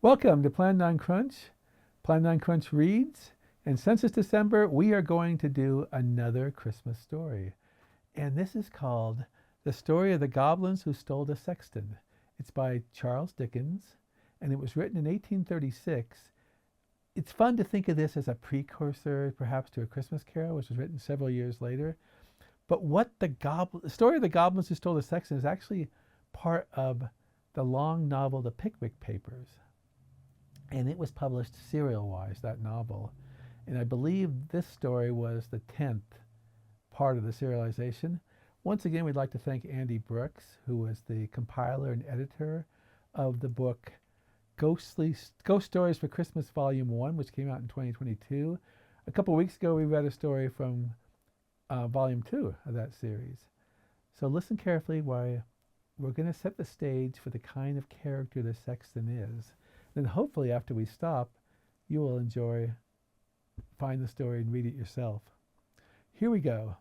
Welcome to Plan 9 Crunch. Plan 9 Crunch reads, and since it's December, we are going to do another Christmas story. And this is called The Story of the Goblins Who Stole the Sexton. It's by Charles Dickens, and it was written in 1836. It's fun to think of this as a precursor, perhaps, to A Christmas Carol, which was written several years later. But the story of the Goblins Who Stole the Sexton is actually part of the long novel, The Pickwick Papers. And it was published serial-wise, that novel. And I believe this story was the 10th part of the serialization. Once again, we'd like to thank Andi, who was the compiler and editor of the book Ghost Stories for Christmas Volume 1, which came out in 2022. A couple weeks ago, we read a story from Volume 2 of that series. So listen carefully while we're going to set the stage for the kind of character the Sexton is. Then hopefully after we stop, you will find the story and read it yourself. Here we go.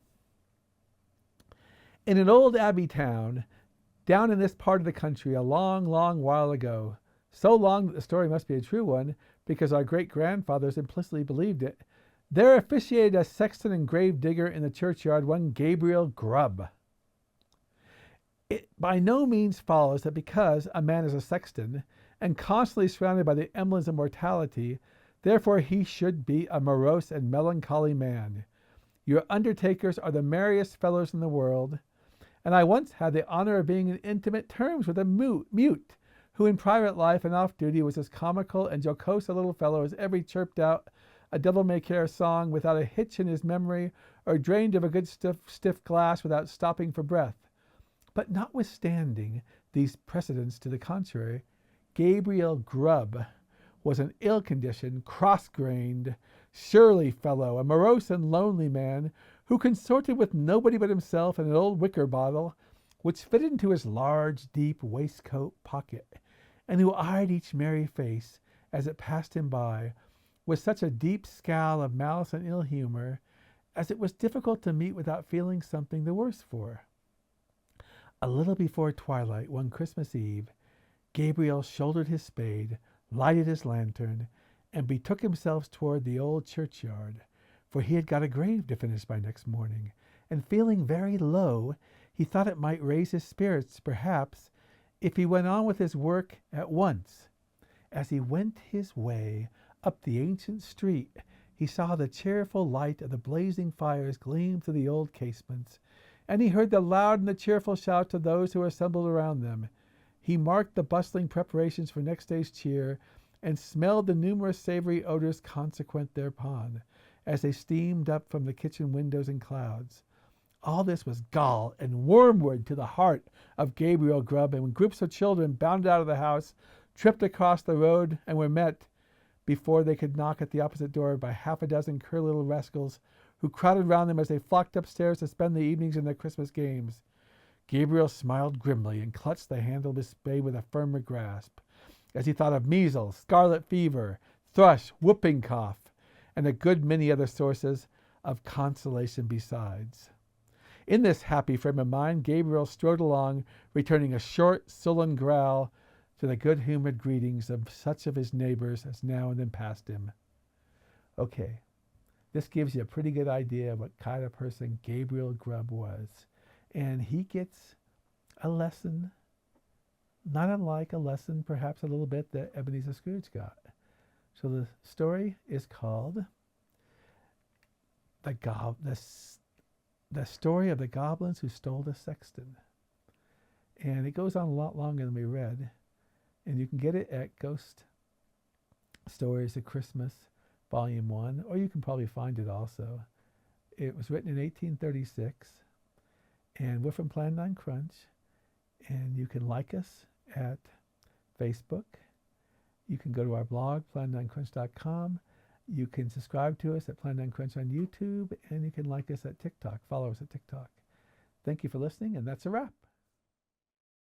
In an old abbey town, down in this part of the country, a long, long while ago, so long that the story must be a true one, because our great-grandfathers implicitly believed it, there officiated as sexton and grave digger in the churchyard one Gabriel Grubb. It by no means follows that because a man is a sexton, and constantly surrounded by the emblems of mortality, therefore he should be a morose and melancholy man. Your undertakers are the merriest fellows in the world, and I once had the honor of being in intimate terms with a mute, who in private life and off duty was as comical and jocose a little fellow as ever chirped out a devil-may-care song without a hitch in his memory, or drained of a good stiff glass without stopping for breath. But notwithstanding these precedents to the contrary, Gabriel Grubb was an ill-conditioned, cross-grained, surly fellow, a morose and lonely man, who consorted with nobody but himself and an old wicker bottle, which fitted into his large, deep waistcoat pocket, and who eyed each merry face, as it passed him by, with such a deep scowl of malice and ill-humour, as it was difficult to meet without feeling something the worse for. A little before twilight, one Christmas Eve, Gabriel shouldered his spade, lighted his lantern, and betook himself toward the old churchyard, for he had got a grave to finish by next morning, and feeling very low, he thought it might raise his spirits, perhaps, if he went on with his work at once. As he went his way up the ancient street, he saw the cheerful light of the blazing fires gleam through the old casements, and he heard the loud and the cheerful shouts of those who were assembled around them. He marked the bustling preparations for next day's cheer, and smelled the numerous savory odors consequent thereupon, as they steamed up from the kitchen windows in clouds. All this was gall and wormwood to the heart of Gabriel Grubb, and when groups of children bounded out of the house, tripped across the road, and were met, before they could knock at the opposite door, by half a dozen curly little rascals, who crowded round them as they flocked upstairs to spend the evenings in their Christmas games. Gabriel smiled grimly and clutched the handle of his spade with a firmer grasp, as he thought of measles, scarlet fever, thrush, whooping cough, and a good many other sources of consolation besides. In this happy frame of mind, Gabriel strode along, returning a short, sullen growl to the good-humored greetings of such of his neighbors as now and then passed him. Okay, this gives you a pretty good idea of what kind of person Gabriel Grubb was. And he gets a lesson, not unlike a lesson perhaps a little bit that Ebenezer Scrooge got. So the story is called The Story of the Goblins Who Stole the Sexton. And it goes on a lot longer than we read. And you can get it at Ghost Stories of Christmas, Volume 1, or you can probably find it also. It was written in 1836. And we're from Plan 9 Crunch, and you can like us at Facebook. You can go to our blog, plan9crunch.com. You can subscribe to us at Plan 9 Crunch on YouTube, and you can like us at TikTok. Follow us at TikTok. Thank you for listening, and that's a wrap.